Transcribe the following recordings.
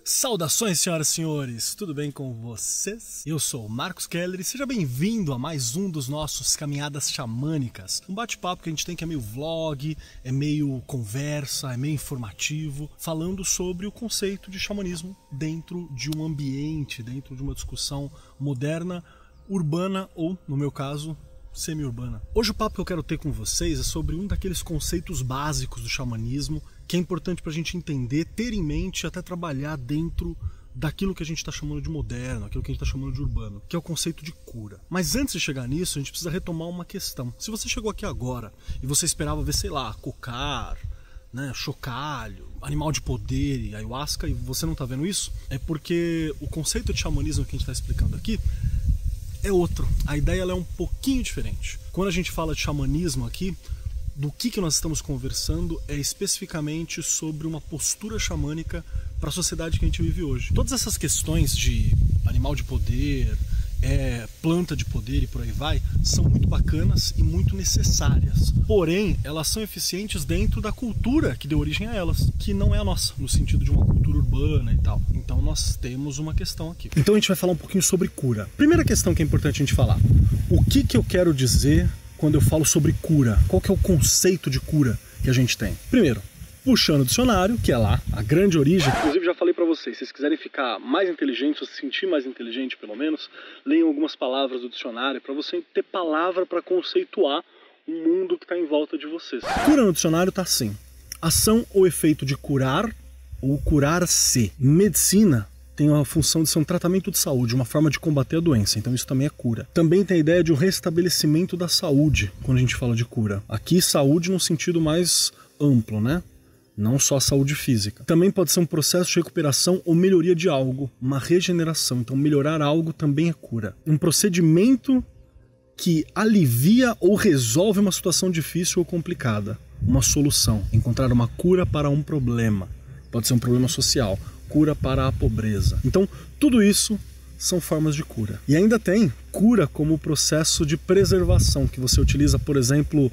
Saudações, senhoras e senhores, tudo bem com vocês? Eu sou o Marcos Keller e seja bem-vindo a mais um dos nossos Caminhadas Xamânicas. Um bate-papo que a gente tem que é meio vlog, é meio conversa, é meio informativo, falando sobre o conceito de xamanismo dentro de um ambiente, dentro de uma discussão moderna, urbana ou, no meu caso, semi-urbana. Hoje o papo que eu quero ter com vocês é sobre um daqueles conceitos básicos do xamanismo que é importante para a gente entender, ter em mente e até trabalhar dentro daquilo que a gente está chamando de moderno, aquilo que a gente está chamando de urbano, que é o conceito de cura. Mas antes de chegar nisso, a gente precisa retomar uma questão. Se você chegou aqui agora e você esperava ver, sei lá, cocar, chocalho, animal de poder e ayahuasca, e você não está vendo isso, é porque o conceito de xamanismo que a gente está explicando aqui é outro. A ideia ela é um pouquinho diferente. Quando a gente fala de xamanismo aqui, do que nós estamos conversando é especificamente sobre uma postura xamânica para a sociedade que a gente vive hoje. Todas essas questões de animal de poder, planta de poder e por aí vai, são muito bacanas e muito necessárias. Porém, elas são eficientes dentro da cultura que deu origem a elas, que não é a nossa, no sentido de uma cultura urbana e tal. Então nós temos uma questão aqui. Então a gente vai falar um pouquinho sobre cura. Primeira questão que é importante a gente falar. O que eu quero dizer quando eu falo sobre cura? Qual que é o conceito de cura que a gente tem? Primeiro, puxando o dicionário, que é lá a grande origem. Inclusive já falei pra vocês, se vocês quiserem ficar mais inteligentes, ou se sentir mais inteligente pelo menos, leiam algumas palavras do dicionário para você ter palavra para conceituar o mundo que está em volta de vocês. Cura no dicionário tá assim: ação ou efeito de curar ou curar-se. Medicina tem a função de ser um tratamento de saúde, uma forma de combater a doença, então isso também é cura. Também tem a ideia de um restabelecimento da saúde, quando a gente fala de cura. Aqui, saúde num sentido mais amplo, né? Não só a saúde física. Também pode ser um processo de recuperação ou melhoria de algo, uma regeneração. Então melhorar algo também é cura. Um procedimento que alivia ou resolve uma situação difícil ou complicada. Uma solução, encontrar uma cura para um problema. Pode ser um problema social, cura para a pobreza. Então, tudo isso são formas de cura. E ainda tem cura como processo de preservação, que você utiliza, por exemplo,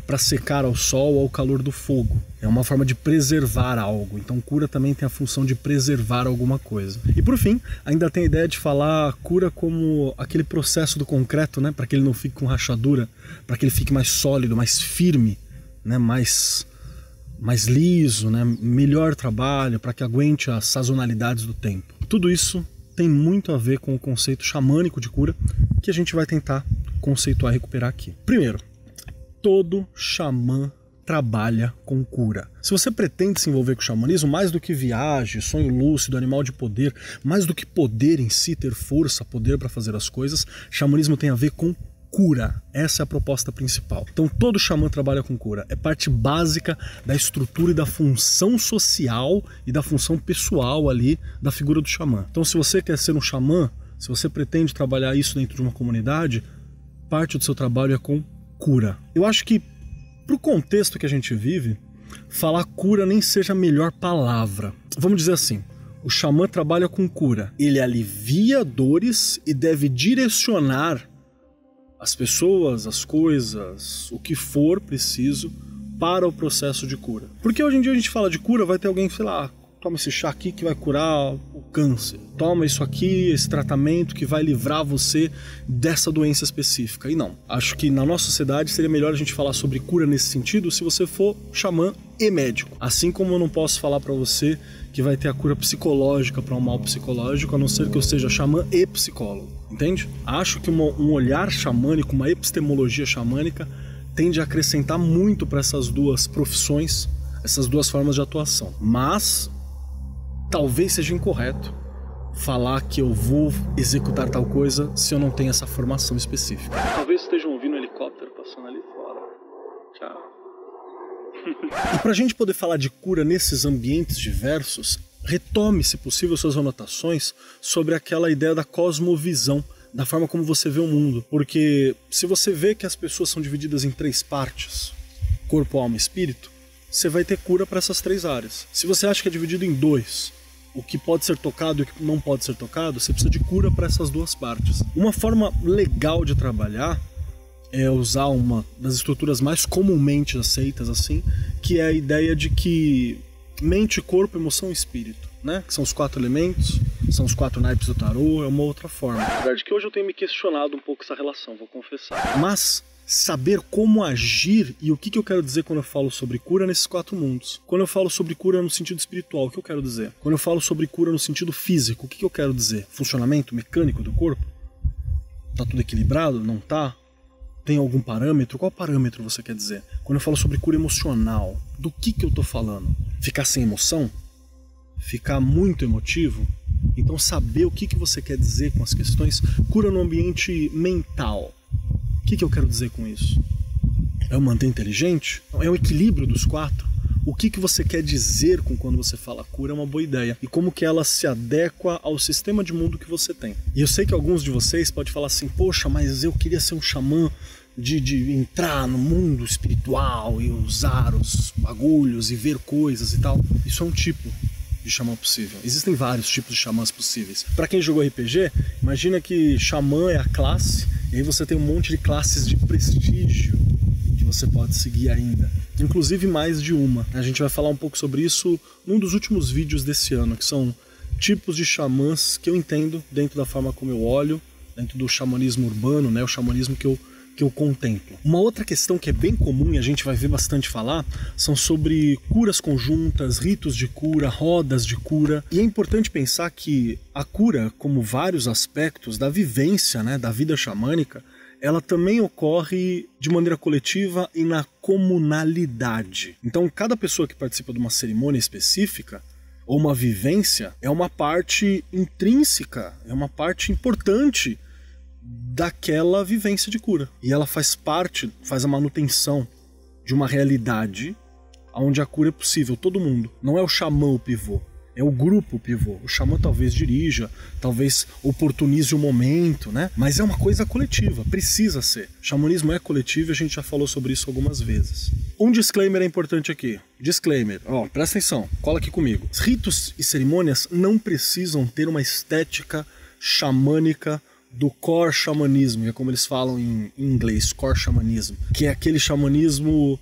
para secar ao sol ou ao calor do fogo. É uma forma de preservar algo. Então, cura também tem a função de preservar alguma coisa. E por fim, ainda tem a ideia de falar cura como aquele processo do concreto, para que ele não fique com rachadura, para que ele fique mais sólido, mais firme, mais liso, melhor trabalho, para que aguente as sazonalidades do tempo. Tudo isso tem muito a ver com o conceito xamânico de cura que a gente vai tentar conceituar e recuperar aqui. Primeiro, todo xamã trabalha com cura. Se você pretende se envolver com o xamanismo, mais do que viagem, sonho lúcido, animal de poder, mais do que poder em si, ter força, poder para fazer as coisas, xamanismo tem a ver com cura. Essa é a proposta principal. Então todo xamã trabalha com cura. É parte básica da estrutura e da função social e da função pessoal ali da figura do xamã. Então se você quer ser um xamã, se você pretende trabalhar isso dentro de uma comunidade, parte do seu trabalho é com cura. Eu acho que pro contexto que a gente vive, falar cura nem seja a melhor palavra. Vamos dizer assim, o xamã trabalha com cura. Ele alivia dores e deve direcionar as pessoas, as coisas, o que for preciso para o processo de cura. Porque hoje em dia a gente fala de cura, vai ter alguém, sei lá, toma esse chá aqui que vai curar o câncer. Toma isso aqui, esse tratamento que vai livrar você dessa doença específica. E não. Acho que na nossa sociedade seria melhor a gente falar sobre cura nesse sentido se você for xamã e médico. Assim como eu não posso falar para você que vai ter a cura psicológica para um mal psicológico, a não ser que eu seja xamã e psicólogo. Entende? Acho que um olhar xamânico, uma epistemologia xamânica, tende a acrescentar muito para essas duas profissões, essas duas formas de atuação. Mas talvez seja incorreto falar que eu vou executar tal coisa se eu não tenho essa formação específica. Talvez estejam ouvindo um helicóptero passando ali fora. Tchau. E para a gente poder falar de cura nesses ambientes diversos, retome, se possível, suas anotações sobre aquela ideia da cosmovisão, da forma como você vê o mundo. Porque se você vê que as pessoas são divididas em 3 partes, corpo, alma e espírito, você vai ter cura para essas 3 áreas. Se você acha que é dividido em 2, o que pode ser tocado e o que não pode ser tocado, você precisa de cura para essas 2 partes. Uma forma legal de trabalhar é usar uma das estruturas mais comumente aceitas, assim, que é a ideia de que mente, corpo, emoção e espírito. né? Que são os 4 elementos, são os 4 naipes do tarô, é uma outra forma. Na verdade que hoje eu tenho me questionado um pouco essa relação, vou confessar. Mas saber como agir e o que eu quero dizer quando eu falo sobre cura nesses 4 mundos. Quando eu falo sobre cura no sentido espiritual, o que eu quero dizer? Quando eu falo sobre cura no sentido físico, o que eu quero dizer? Funcionamento mecânico do corpo? Tá tudo equilibrado? Não tá? Tem algum parâmetro? Qual parâmetro você quer dizer? Quando eu falo sobre cura emocional, do que eu tô falando? Ficar sem emoção? Ficar muito emotivo? Então saber o que você quer dizer com as questões. Cura no ambiente mental. O que eu quero dizer com isso? É o manter inteligente? É o equilíbrio dos 4? O que você quer dizer com quando você fala cura é uma boa ideia. E como que ela se adequa ao sistema de mundo que você tem. E eu sei que alguns de vocês podem falar assim, poxa, mas eu queria ser um xamã de entrar no mundo espiritual e usar os bagulhos e ver coisas e tal. Isso é um tipo de xamã possível. Existem vários tipos de xamãs possíveis. Para quem jogou RPG, imagina que xamã é a classe, e aí você tem um monte de classes de prestígio que você pode seguir ainda. Inclusive mais de uma. A gente vai falar um pouco sobre isso num dos últimos vídeos desse ano, que são tipos de xamãs que eu entendo dentro da forma como eu olho, dentro do xamanismo urbano, né, o xamanismo que eu contemplo. Uma outra questão que é bem comum e a gente vai ver bastante falar são sobre curas conjuntas, ritos de cura, rodas de cura. E é importante pensar que a cura, como vários aspectos da vivência, né, da vida xamânica, ela também ocorre de maneira coletiva e na comunalidade. Então cada pessoa que participa de uma cerimônia específica ou uma vivência é uma parte intrínseca, é uma parte importante daquela vivência de cura. E ela faz parte, faz a manutenção de uma realidade onde a cura é possível, todo mundo. Não é o xamã o pivô, é o grupo o pivô. O xamã talvez dirija, talvez oportunize o momento, né? Mas é uma coisa coletiva, precisa ser. O xamanismo é coletivo e a gente já falou sobre isso algumas vezes. Um disclaimer é importante aqui. Disclaimer, presta atenção, cola aqui comigo. Ritos e cerimônias não precisam ter uma estética xamânica do core xamanismo, que é como eles falam em inglês, core xamanismo, que é aquele xamanismo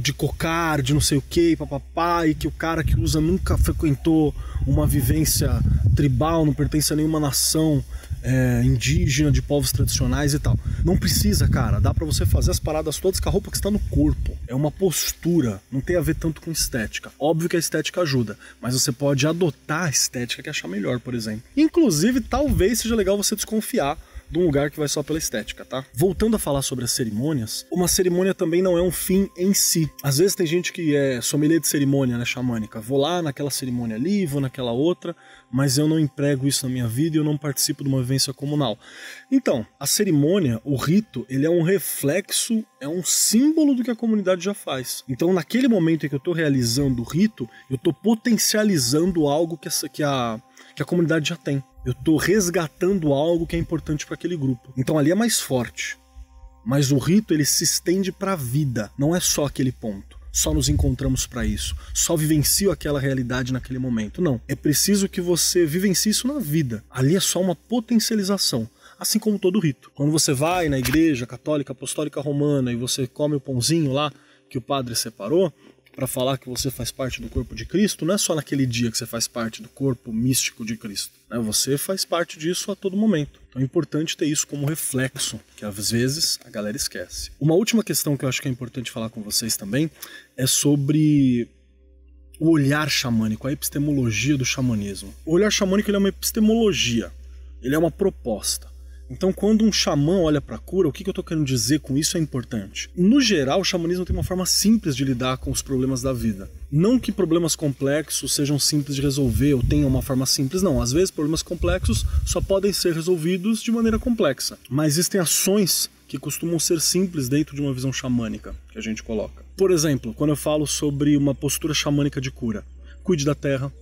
de cocar, de não sei o que, papapá, e que o cara que usa nunca frequentou uma vivência tribal, não pertence a nenhuma nação indígena, de povos tradicionais e tal. Não precisa, cara, dá pra você fazer as paradas todas com a roupa que está no corpo. É uma postura, não tem a ver tanto com estética. Óbvio que a estética ajuda, mas você pode adotar a estética que achar melhor, por exemplo. Inclusive, talvez seja legal você desconfiar de um lugar que vai só pela estética, tá? Voltando a falar sobre as cerimônias, uma cerimônia também não é um fim em si. Às vezes tem gente que é sommelier de cerimônia, né, xamânica. Vou lá naquela cerimônia ali, vou naquela outra, mas eu não emprego isso na minha vida e eu não participo de uma vivência comunal. Então, a cerimônia, o rito, ele é um reflexo, é um símbolo do que a comunidade já faz. Então, naquele momento em que eu estou realizando o rito, eu estou potencializando algo que a comunidade já tem. Eu estou resgatando algo que é importante para aquele grupo. Então ali é mais forte. Mas o rito, ele se estende para a vida. Não é só aquele ponto. Só nos encontramos para isso. Só vivencio aquela realidade naquele momento. Não. É preciso que você vivencie isso na vida. Ali é só uma potencialização. Assim como todo rito. Quando você vai na igreja católica apostólica romana e você come o pãozinho lá que o padre separou, para falar que você faz parte do corpo de Cristo, não é só naquele dia que você faz parte do corpo místico de Cristo. Né? Você faz parte disso a todo momento. Então é importante ter isso como reflexo, que às vezes a galera esquece. Uma última questão que eu acho que é importante falar com vocês também é sobre o olhar xamânico, a epistemologia do xamanismo. O olhar xamânico ele é uma epistemologia, ele é uma proposta. Então, quando um xamã olha para a cura, o que eu estou querendo dizer com isso é importante. No geral, o xamanismo tem uma forma simples de lidar com os problemas da vida. Não que problemas complexos sejam simples de resolver ou tenham uma forma simples, não. Às vezes, problemas complexos só podem ser resolvidos de maneira complexa. Mas existem ações que costumam ser simples dentro de uma visão xamânica que a gente coloca. Por exemplo, quando eu falo sobre uma postura xamânica de cura, cuide da terra,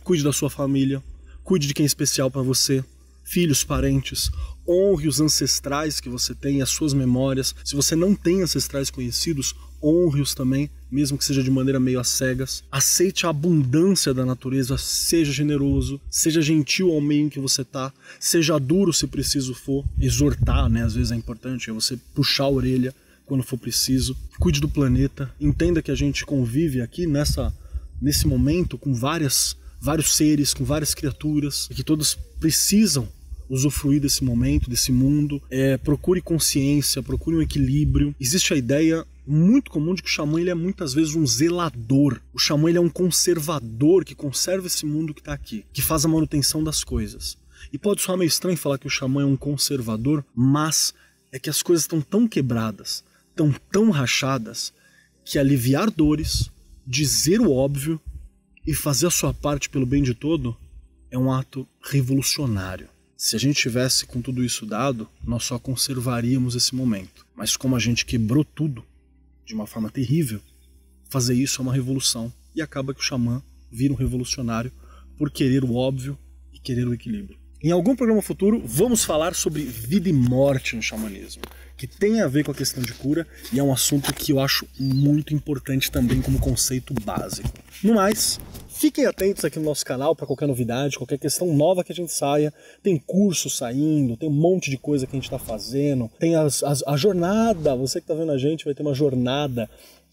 cuide da sua família, cuide de quem é especial para você, filhos, parentes, honre os ancestrais que você tem, as suas memórias. Se você não tem ancestrais conhecidos, honre-os também, mesmo que seja de maneira meio às cegas. Aceite a abundância da natureza, seja generoso, seja gentil ao meio em que você está, seja duro se preciso for, exortar, né? Às vezes é importante, é você puxar a orelha quando for preciso. Cuide do planeta, entenda que a gente convive aqui nesse momento com várias vários seres, com várias criaturas, e que todos precisam usufruir desse momento, desse mundo. Procure consciência, procure um equilíbrio. Existe a ideia muito comum de que o xamã ele é muitas vezes um zelador. O xamã ele é um conservador que conserva esse mundo que está aqui, que faz a manutenção das coisas. E pode soar meio estranho falar que o xamã é um conservador, mas é que as coisas estão tão quebradas, tão rachadas, que aliviar dores, dizer o óbvio e fazer a sua parte pelo bem de todo é um ato revolucionário. Se a gente tivesse com tudo isso dado, nós só conservaríamos esse momento. Mas como a gente quebrou tudo de uma forma terrível, fazer isso é uma revolução. E acaba que o xamã vira um revolucionário por querer o óbvio e querer o equilíbrio. Em algum programa futuro, vamos falar sobre vida e morte no xamanismo, que tem a ver com a questão de cura e é um assunto que eu acho muito importante também como conceito básico. No mais, fiquem atentos aqui no nosso canal para qualquer novidade, qualquer questão nova que a gente saia. Tem curso saindo, tem um monte de coisa que a gente está fazendo, tem a jornada, você que está vendo a gente vai ter uma jornada,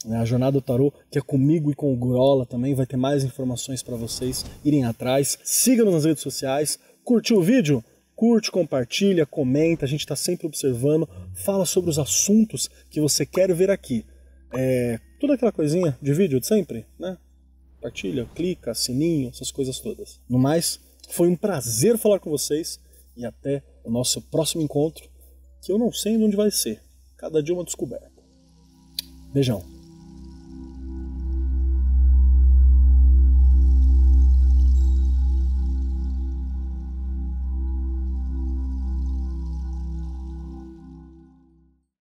né, a Jornada do Tarô, que é comigo e com o Grola também, vai ter mais informações para vocês irem atrás. Siga-nos nas redes sociais. Curtiu o vídeo? Curte, compartilha, comenta, a gente está sempre observando, fala sobre os assuntos que você quer ver aqui. Toda aquela coisinha de vídeo de sempre, né? Compartilha, clica, sininho, essas coisas todas. No mais, foi um prazer falar com vocês e até o nosso próximo encontro, que eu não sei onde vai ser. Cada dia uma descoberta. Beijão.